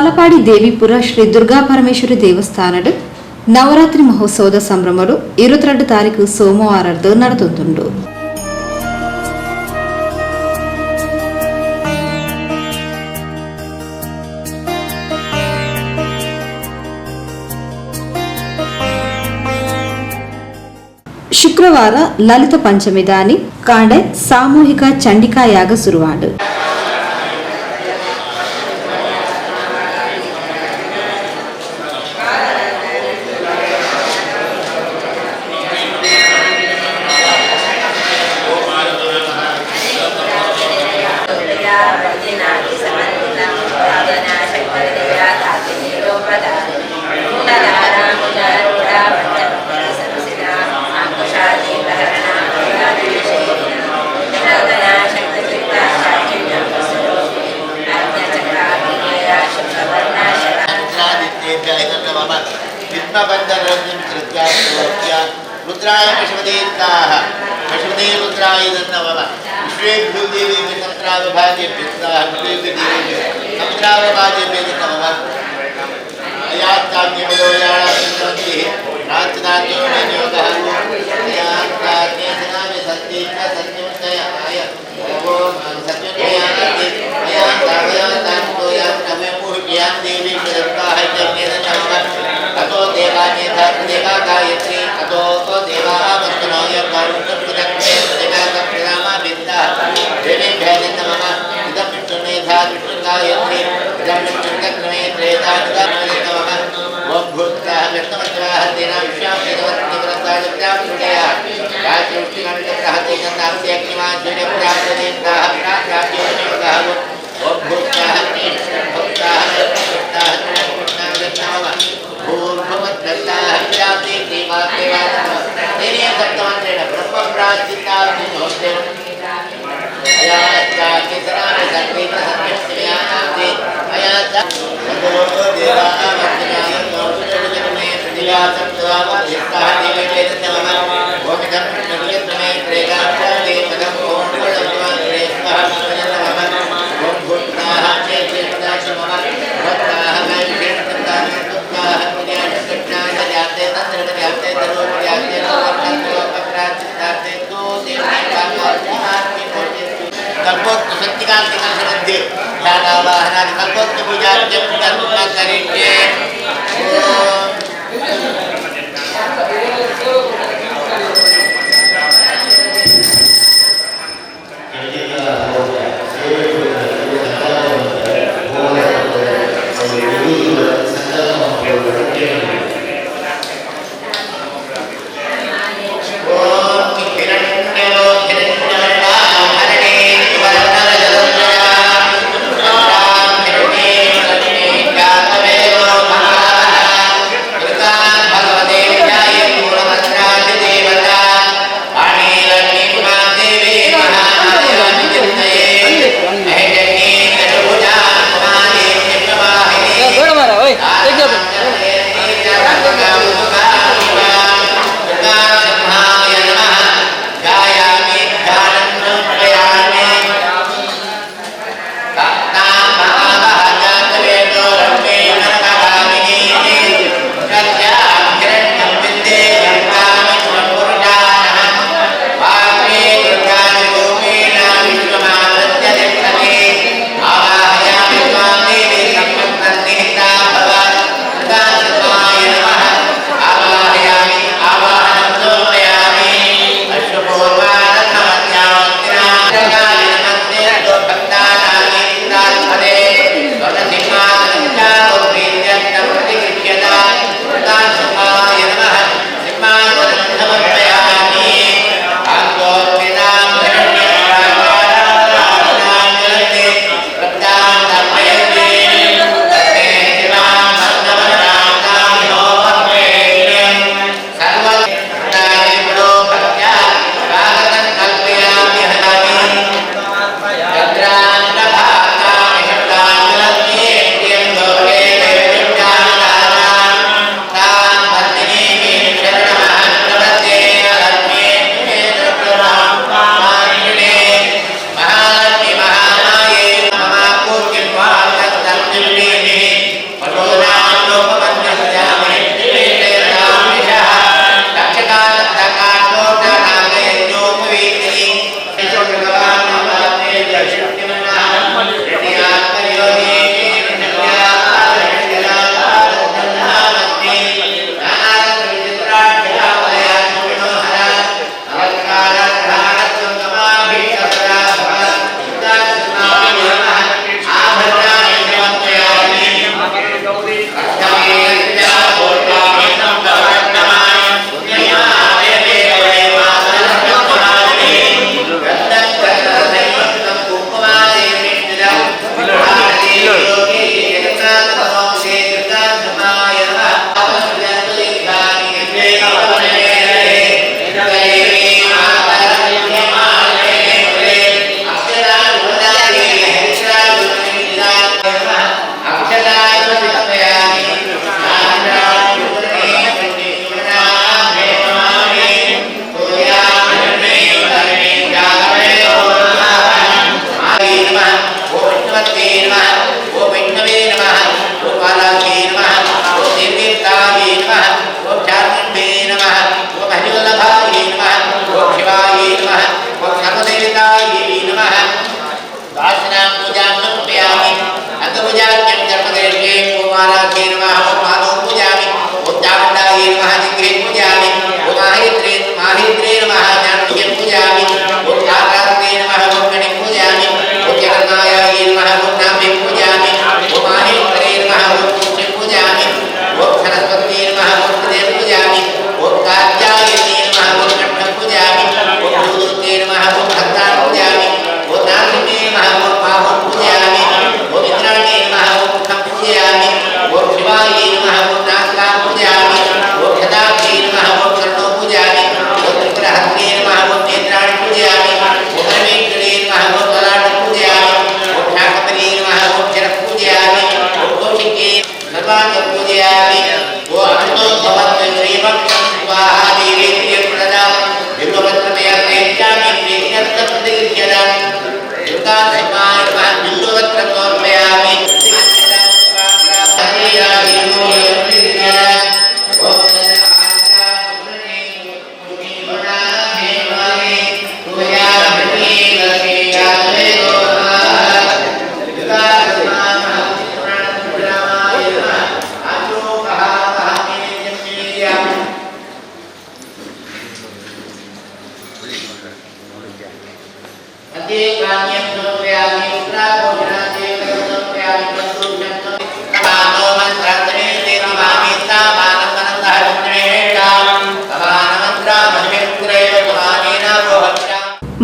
ಬಾಲಪಾಡಿ ದೇವಿಪುರ ಶ್ರೀ ದುರ್ಗಾ ಪರಮೇಶ್ವರಿ ದೇವಸ್ಥಾನದ ನವರಾತ್ರಿ ಮಹೋತ್ಸವದ ಸಂಭ್ರಮಗಳು 22 ತಾರೀಕು ಸೋಮವಾರದ್ದು ನಡೆದುಂಟು. ಶುಕ್ರವಾರ ಲಲಿತ ಪಂಚಮಿ ದಾನಿ ಕಾಂಡೆ ಸಾಮೂಹಿಕ ಚಂಡಿಕಾ ಯಾಗ ಶುರುವಾಡು. रुद्राय पशुपतीर्थाः पशुपते रुद्राय नमः विश्वेभ्यो देवेभ्यो सहस्रावभाजेभ्यः सहस्रावभाजेभ्यो नमः अयात्ताज्ञमदोयाणासंसन्तिः रात्रिनाथ्योमेनयोगः अयात्ताज्ञेसनामि सत्येन सत्यमुत्तयाय ओम सत्योत्तयान्ति अयात्तावयात्तान्तोयात्तमेमुह्यां देवी प्रदत्ताः जन्मेन नमः अतो देवान्यथा देवा गायत्री अतो देवाः वन्दनाय कारुण्यप्रदत्ते देवाकप्रणामा विद्या देवेभ्यः नमः इदं विष्णुमेधा विष्णुगायत्री इदं विष्णुक्रमे त्रेधानिदा नमः ओम भूतः विष्णुमन्त्राः तेना विश्वां वेदवत्तिव्रताय प्राप्तुदया गायत्रीष्टिकण्ठः तेजन्नास्ति अग्निमाज्योतिप्राप्तदेवताः प्राप्त्योनियोगः ओम भूतः भक्ताः भक्ताः नमः भूर्भुवत्तः व्याप्ति देवादेवाः तेने सप्तमन्त्रेण ब्रह्मप्राचिताग्नि होते अयाचा केसराय सर्वेण सत्यस्यानाति अयाचा सदो देवाः वन्दनाय कौशलजनमे प्रतिवासं स्वावधिष्ठः देवेभ्यः नमः ओम इदं नवीयतमे त्रेगाक्षादे पदं ओम भगवान् श्रेष्ठः नमः ओम भूताः चेतनाः नमः भक्ताः वैष्णवाः भक्ताः पुण्याः जाते तत्र जाते तरो जाते पत्राचिताते तो देवाः कल्पोक्त सत्तिकांति संसदे ध्यानावाहनादि कल्पोक्त पूजार्चन कर्म करिष्ये नमः ओम सर्वदेवतायै नमः दासनां पूजां समर्पयामि अंगपूजाख्यं धर्मदेशे कुमारायै नमः ओम पादौ पूजामि ओम चामुण्डायै नमः जिह्वे पूजामि ओम माहेन्द्रे नमः जानकीं पूजामि ओम आकाशे नमः ओम गणें पूजामि ओम जगन्नाथायै नमः ओम नाभे पूजामि ओम माहेन्द्रे नमः ओम पुष्पे पूजामि ओम सरस्वती नमः ओम हृदये पूजामि ओम कात्यायनी नमः ओम कंठं पूजामि ओम भूतले नमः ओम हस्तां पूजामि ओम नासिके नमः ओम बाहुं पूजामि ओम इंद्राणी नमः ओम मुखं पूजयामि ओम शिवायै नमः ओम नासिकां पूजयामि ओम हदायै नमः ओम कर्णौ पूजयामि ओम त्रिपुरहस्ते नमः ओम नेत्राणि पूजयामि ओम परमेश्वरे नमः ओम ललाटं पूजयामि ओम शाकम्भरी नमः ओम शिरः पूजयामि ओम कौशिके सर्वाङ्गं पूजयामि ओम अनन्तो भवन्तु श्रीभक्तं स्वाहा देवेभ्यः प्रददामि बिल्वपत्रमयामि प्रीतिरत्नप्रतिगृह्यताम् दुर्गाधर्माय नमः बिल्वपत्रं समर्पयामि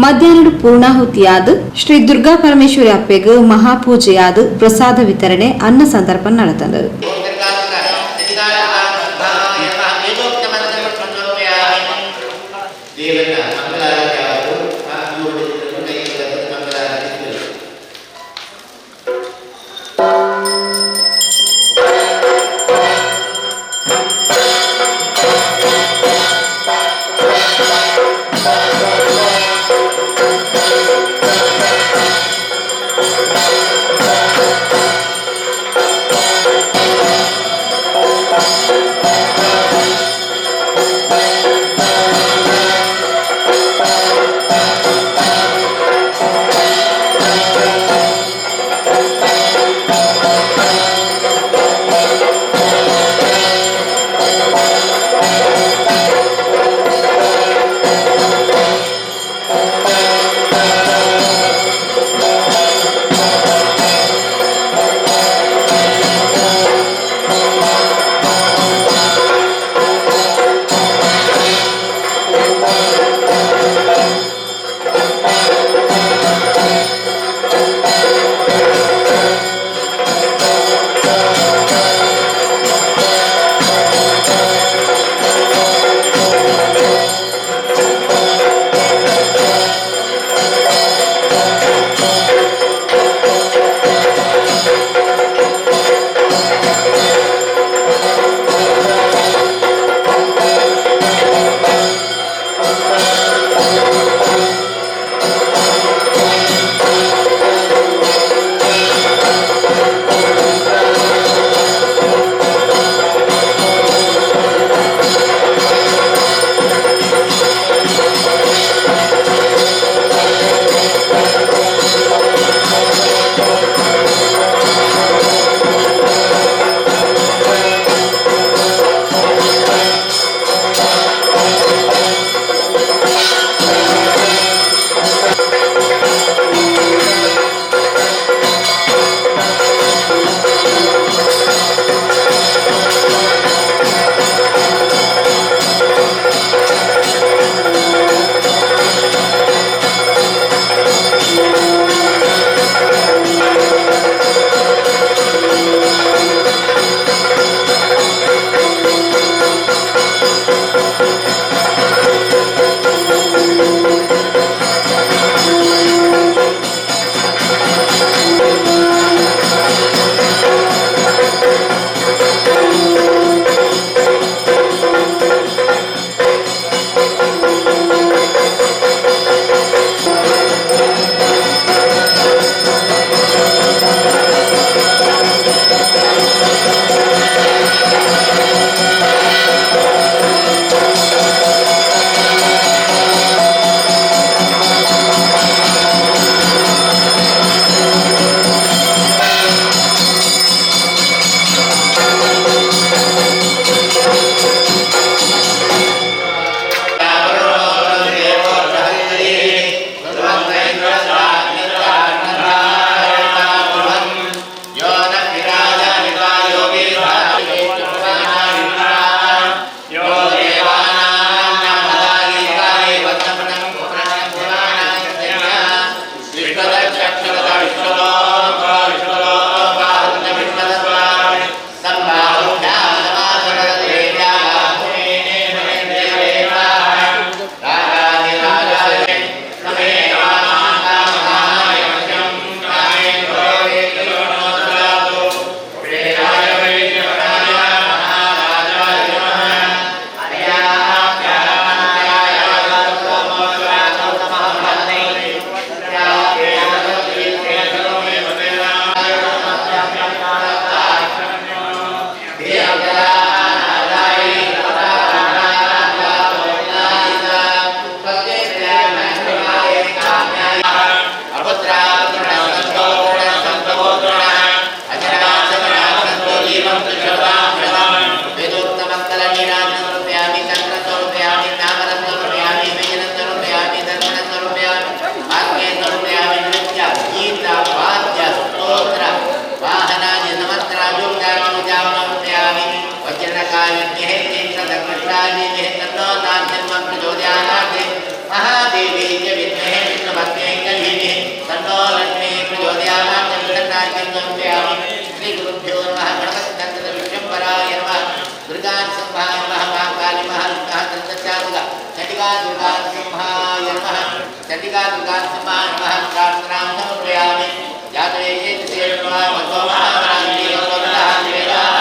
ಮಧ್ಯಾಹ್ನ ಪೂರ್ಣಾಹುತಿಯಾದ ಶ್ರೀ ದುರ್ಗಾ ಪರಮೇಶ್ವರಿ ಅಪ್ಪೆಗೆ ಮಹಾಪೂಜೆಯಾದ ಪ್ರಸಾದ ವಿತರಣೆ ಅನ್ನ ಸಂದರ್ಭ ನಡೆತಂದರು. चंडिका दुर्गा सिंहाय नमः चंडिका दुर्गा सिंहाय नमः प्रार्थनां समर्पयामि जातवे सेवा मधुमारांति अवतारां वेदाः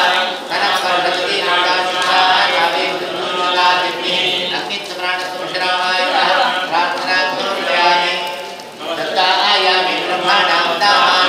तनः कर्णति नंदा सिंहाय गावे दुर्गा देवी अग्नित प्राण सुशरामाय नमः प्रार्थनां समर्पयामि दत्तायामि ब्रह्मणां दानं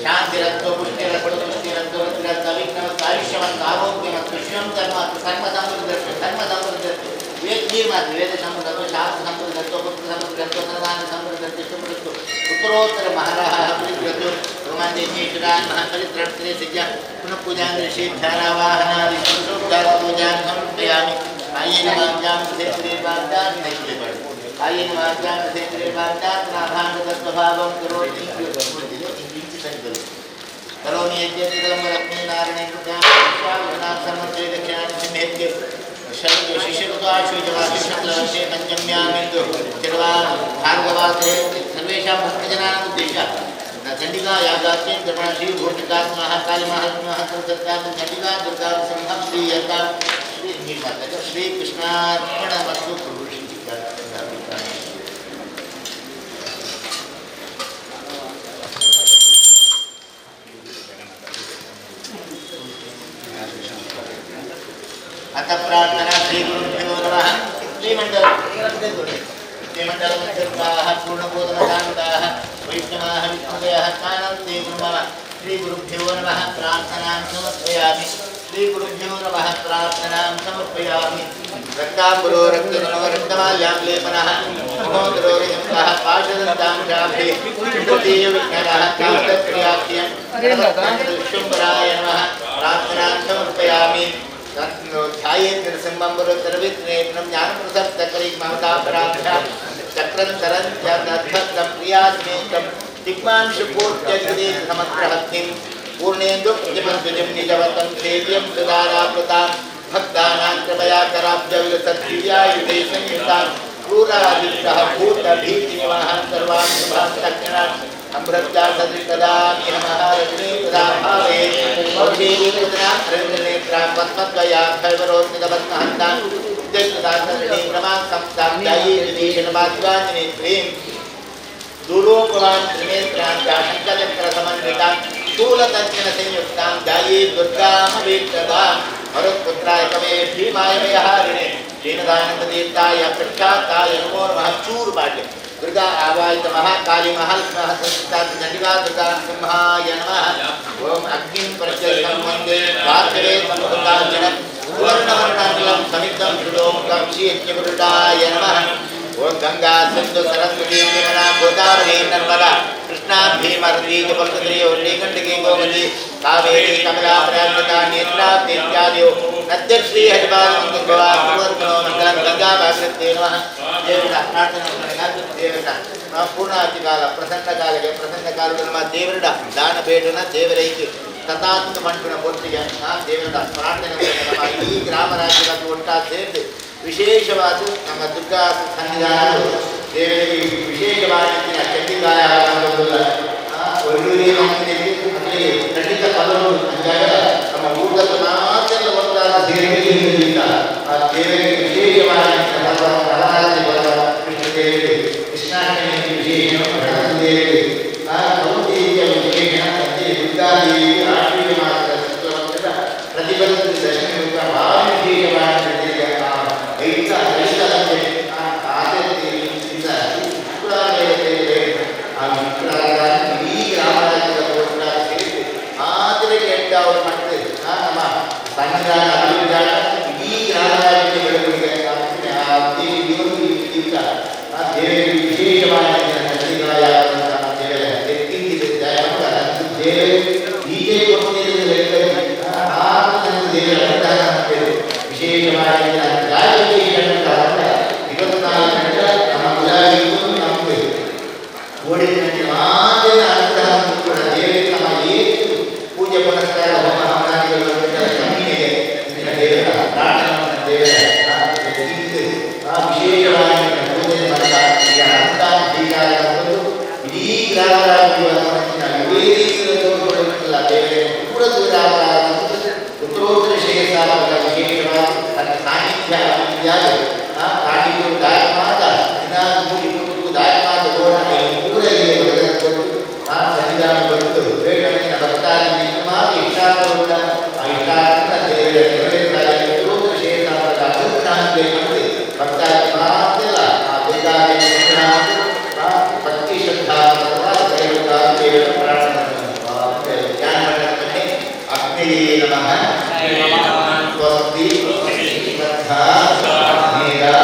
शांतिरत्व पुष्टिरत्व तुष्टिरत्व रत्नरत्न विघ्नमस्त आयुष्यमस्त आरोग्यमस्त विश्वं धर्मस्त सर्वदं वृद्धि सर्वदं वृद्धि ಗಂಭೀರ ಮಾತು ವೇದ ಸಂಪದತ್ತು ಶಾಸ್ತ್ರ ಸಂಪದತ್ತು ಪುತ್ರ ಸಂಪದತ್ತು ಸಂಧಾನ ಸಂಪದತ್ತು ಸುಮೃತ್ತು ಉತ್ತರೋತ್ತರ ಮಹಾರಾಹ ಪರಿಕೃತು ರೋಮಾಂಚೇಶ್ವರಾನ್ ಮಹಾಪರಿತ್ರೇ ಸಿದ್ಧ ಪುನಃ ಪೂಜಾಂ ಋಷೇಭ್ಯಾರಾವಾಹನಾದಿ ಸಂಸೋಪಚಾರ ಪೂಜಾಂ ಸಮರ್ಪಯಾಮಿ ಆಯೇನ ವಾಚ್ಯಾಂ ಸೇತ್ರೇವಾಚ್ಯಾಂ ನೈವೇದ್ಯಂ ಆಯೇನ ವಾಚ್ಯಾಂ ಸೇತ್ರೇವಾಚ್ಯಾಂ ನಾಭಾಂಗತತ್ವಭಾವಂ ಕರೋತಿ करोमि यज्ञं लक्ष्मी नारायण कृत्यां समर्पये दक्षिणानि सिंहेत्य शिशिरुदाशु जवाशे पंचम्यामिन्दु चिरवा भार्गवासे सर्वेषां भक्तजनानाम् उद्देश्य चंडिका यागात्मेन कृपणा श्री भूतकात्मः कालमहात्मः सत्यां चंडिका दुर्गा संभव श्री यता श्री निर्माता श्री कृष्णार्पणमस्तु प्रभु अतः प्रार्थना श्री गुरुभ्यो नमः श्रीमंडल पूर्णबोधमतान्ताः वैष्णवाः विष्णुदयाः कानन्ते ब्रह्म श्री गुरुभ्यो नमः प्रार्थनां समर्पयामि श्री गुरुभ्यो नमः प्रार्थनां समर्पयामि रक्ताम्बरो रक्तधनो रक्तमाल्यां लेपनः महोदरोरिजंसः पाशदन्तां शाभे विद्युतीय विघ्नः काष्ठप्रियाख्यं विश्वम्बराय नमः प्रार्थनां समर्पयामि ध्यायेन्द्र संबंबरोत्तरवित्नेत्रं ज्ञानप्रसक्तकरीं ममतापराभ्यां चक्रन्तरं च प्रियास्मेकं दिक्मांशुपूर्त्यग्रे समग्रहत्तिं पूर्णेन्दुप्रतिमध्वजं निजवतं सेव्यं सुदारावृतां भक्तानां कृपया कराब्जविलसद्दिव्यायुधे संयुतां क्रूरादिष्टः भूतभीतिनिवाहं सर्वान् शुभान् तक्षणान् अमृत्या सदृष्टदामि महारत्ने तदा भावे औषधीकृतनां हरिन्द्रनेत्रां पद्मद्वया खैवरोत्थितपद्महन्तां उद्यक्तदासरणीं प्रमां संस्थां ध्याये विदेशनमादिवाञ्जनेत्रीं दूरोपवां त्रिनेत्रां चाशङ्कचक्रसमन्वितां स्थूलतज्जनसंयुक्तां ध्याये दुर्गामवेक्षतां मरुत्पुत्राय कवे भीमाय मेहारिणे दीनदानन्दतीर्थाय प्रख्याताय नमो नमः चूर्पाट्य दुर्गा आवाहित महाकाली महालक्ष्मी चंडिका दुर्गा सिंहाय नमः ओम अग्निं प्रज्वलितं वन्दे पार्थिवे समुद्राजनं सुवर्णवर्णानिलं समितं सुलोकं श्रीयज्ञगुरुडाय नमः ओम गंगा सिंधु सरस्वती यमुना गोदावरी नर्मदा कृष्णा भीमरती जपलपुत्री उल्लेखंडकी गोमती कावेरी कमला प्रयागराज नेत्रा इत्यादियों नद्यश्री हरिपाल मंगलवा पूर्वनो मंगलम गंगा भागवते नमः देवता प्रार्थना देवता पूर्णाति काल प्रसन्न काल ನಮ್ಮ ದೇವರಡ ದಾನ ಬೇಡನ ದೇವರೈಕೆ ತಥಾತ್ಮ ಮಂಟುನ ಪೊಟ್ಟಿಗೆ ದೇವರಡ ಪ್ರಾರ್ಥನೆ ನಮ್ಮ ಈ ಗ್ರಾಮ ರಾಜ್ಯದ ಒಟ್ಟಾಗಿ ಸೇರಿ ವಿಶೇಷವಾದ ನಮ್ಮ ದುರ್ಗಾ ಸನ್ನಿಧಾನ ದೇವರಿಗೆ ವಿಶೇಷವಾದ ಚಂಡಿಕಾಯ ಒಳ್ಳೂರಿ ಮಂದಿರದಲ್ಲಿ ಖಂಡಿತ ಪದವು ನಮ್ಮ ಊಟದ ಮಾತ್ರ ಒಂದಾದ ದೇವರಿಗೆ ಆ ದೇವರಿಗೆ ವಿಶೇಷವಾದ ಕೃಷ್ಣಾಷ್ಟಮಿ ವಿಶೇಷ ದೇವರಿಗೆ ಆ ಭೌತಿಕ ವಿಶೇಷ ದುರ್ಗಾದೇವಿ ರಾಷ್ಟ್ರೀಯ ಮಾತ್ರ ಪ್ರತಿಬಂಧ ದರ್ಶನ ಭಾಳ ವಿಶೇಷವಾದ ಈ ಗ್ರಾಮ ಅವರು ಮಾಡ್ತಾರೆ ನಮ್ಮ ಸಂವಿಧಾನ ಅಭಿವೃದ್ಧ ಈ ಗ್ರಾಮ ದೇವರಿಗೆ ವಿಶೇಷವಾಗಿ ಪೂಜೆ ಪುನಸ್ಕಾರ ಇಡೀ ಗ್ರಾಮ ಉತ್ತರೋತ್ತರ ಶೇಷ ವಿಶೇಷವಾದ ಸಾನ್ನಿಧ್ಯ ಕಾಣಿಗೂ ದಾಯಮಾದ ದಾಯಮಾದ ಊರಲ್ಲಿ ಸಂವಿಧಾನ ಬಂತು ಬೇಡನ ಭಕ್ತಾಗಿ ಇಷ್ಟಾಪೂರ್ಣ ಆ ಇಷ್ಟಾರ್ಥ ದೇವರ ಉತ್ತರೋತ್ತರ ಶೇಷ ಅನುಗ್ರಹ ಭಕ್ತಾಗಿ ಮಾತ್ರ ಆ ಬೇಕಾಗಿ ಭಕ್ತಿ ಶ್ರದ್ಧಾ ದೇವರ ಪ್ರಾರ್ಥನೆ अग्नि नमः स्वस्ति श्रद्धा मेरा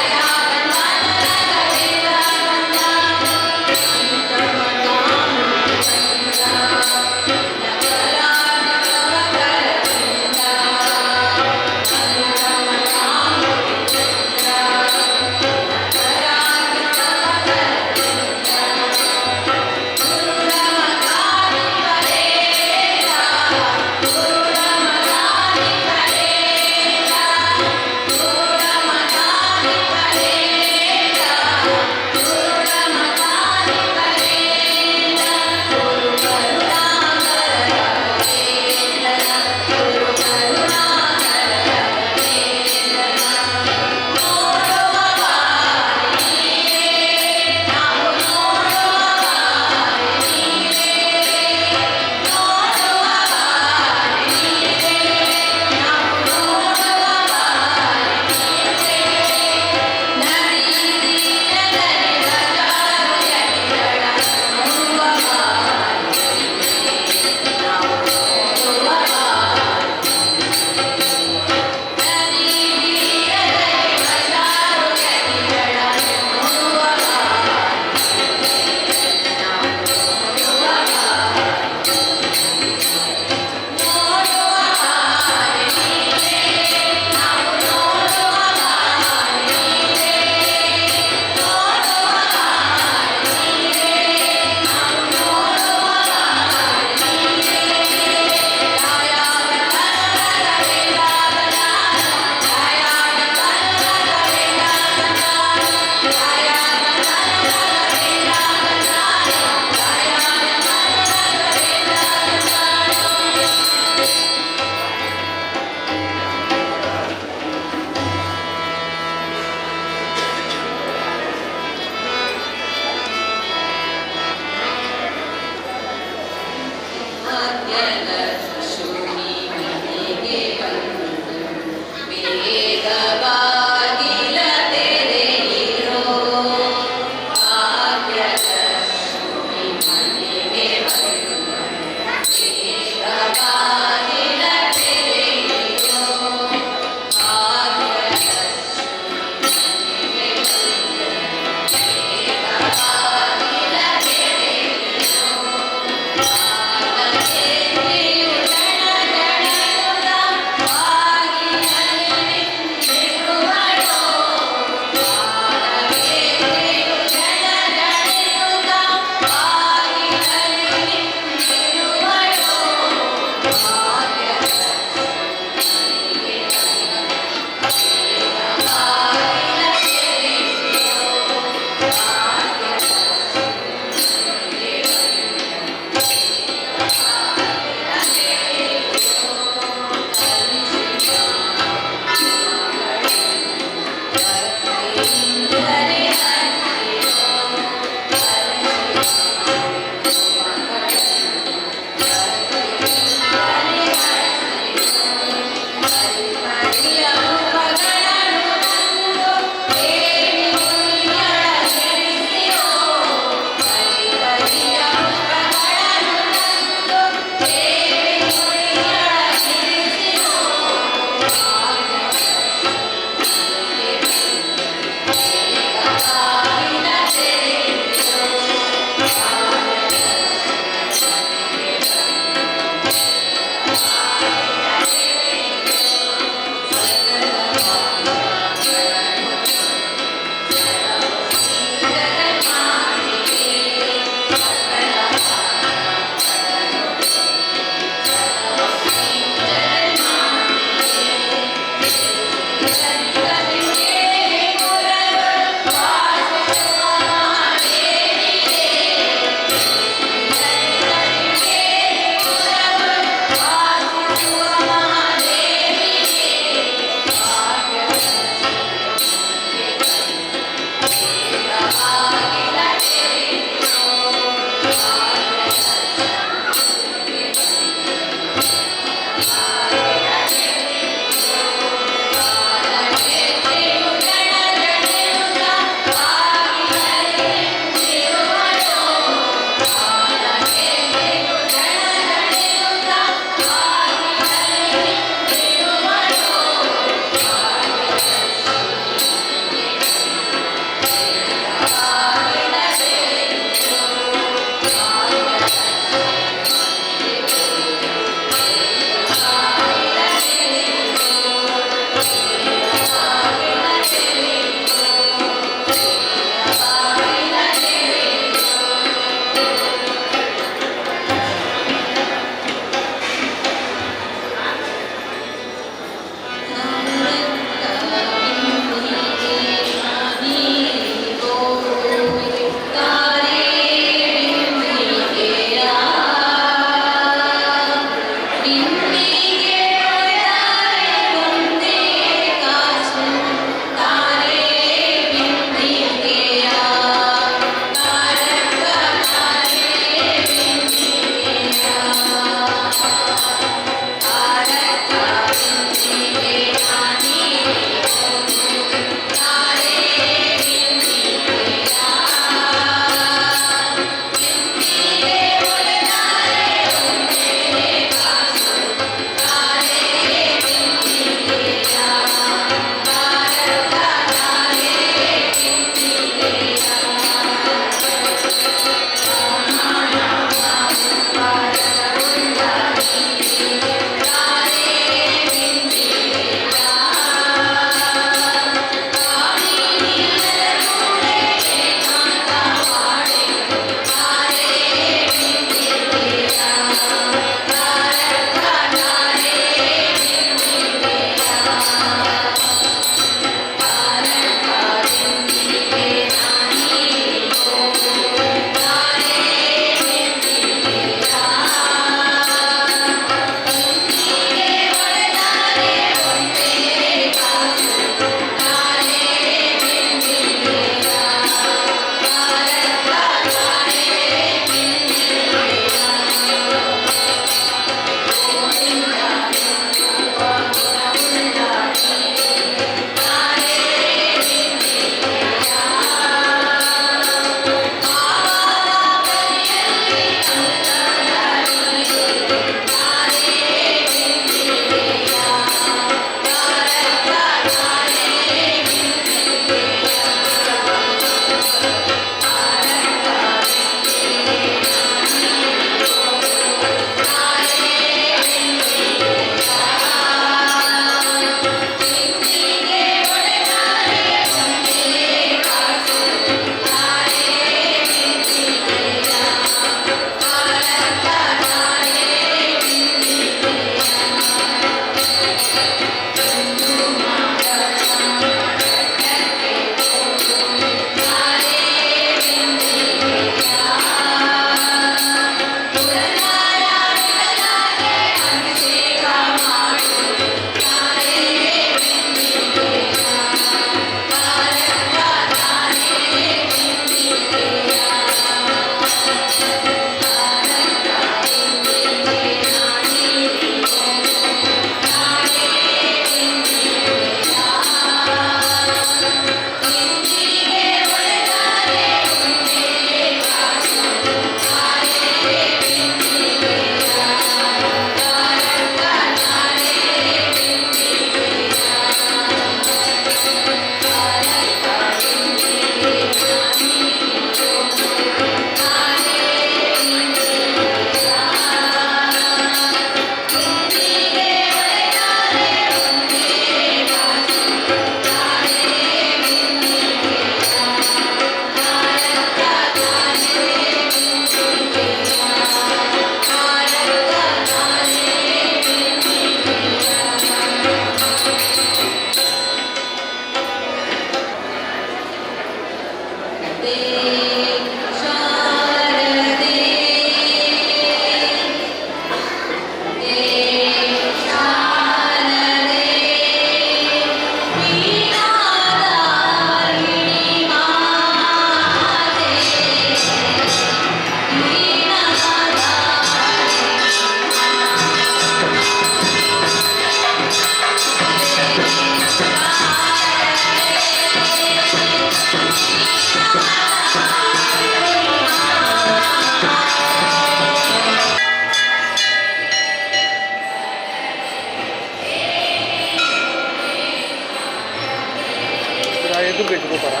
ಎದುರು పెట్టుకుంటారా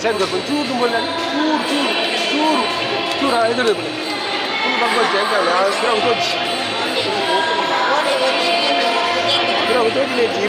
సైడ్ కట్టుకుని చూడు చూడు చూడు చూడు ఎదురు పెట్టుకుని ఫుల్ పక్క వచ్చి ఒకటి లేచి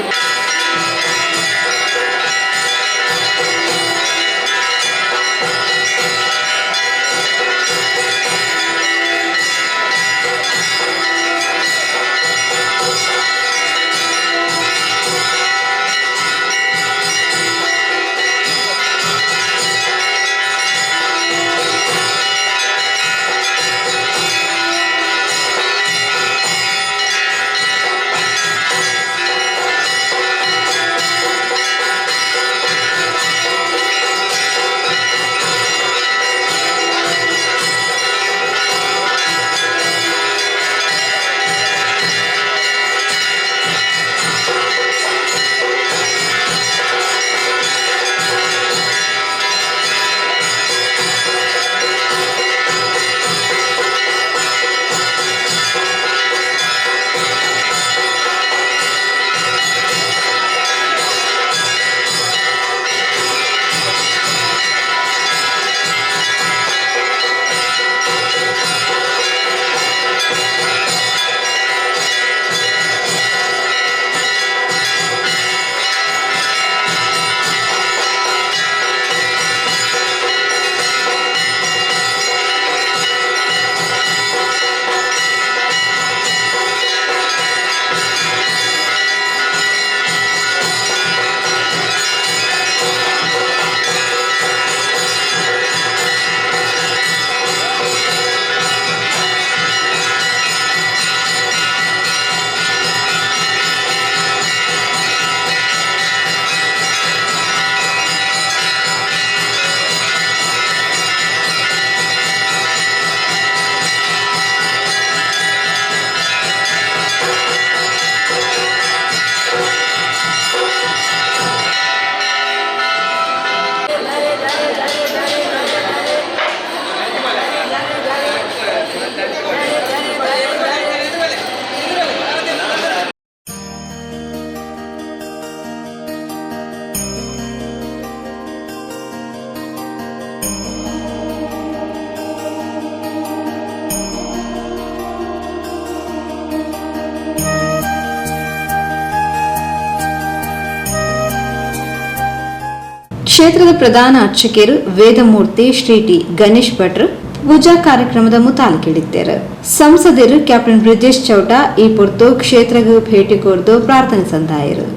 ಕ್ಷೇತ್ರದ ಪ್ರಧಾನ ಅರ್ಚಕರು ವೇದಮೂರ್ತಿ ಶ್ರೀ ಟಿ ಗಣೇಶ್ ಭಟ್ರು ಪೂಜಾ ಕಾರ್ಯಕ್ರಮದ ಮುತಾಲಿಕಿಡಿದ್ದಾರೆ. ಸಂಸದರು ಕ್ಯಾಪ್ಟನ್ ಬ್ರಿಜೇಶ್ ಚೌಟ ಈ ಪೊರ್ತು ಕ್ಷೇತ್ರಗೂ ಭೇಟಿ ಕೊರ್ದು ಪ್ರಾರ್ಥನೆ ಸಂದಾಯರು.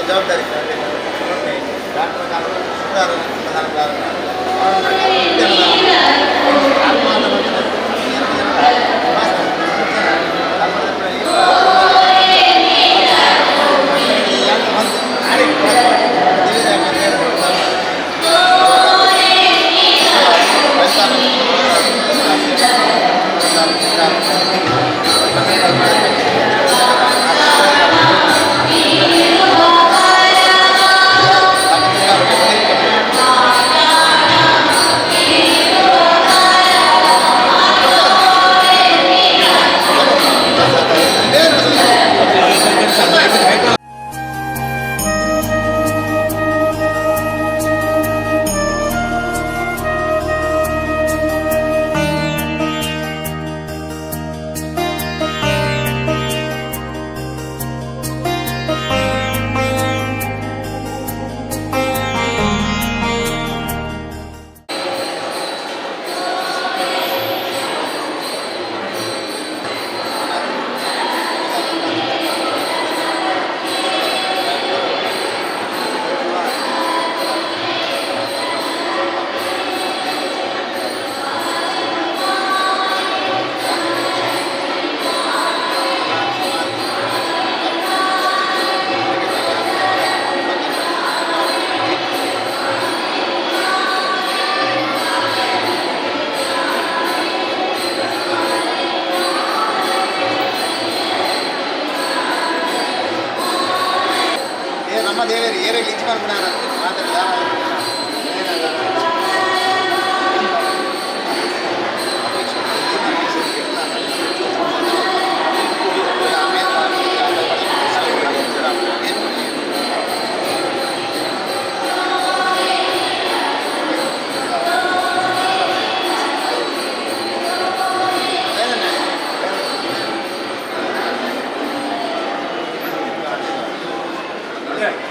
ಜವಾಬ್ದಾರಿ ಡಾಕ್ಟರ್ ಪ್ರಧಾನ ನಮ್ಮ ದೇವರು ಏರೇ ಲಿಂಚ್ ಮಾಡ್ಬಿಡೋಣ ಮಾತಾಡ Yeah.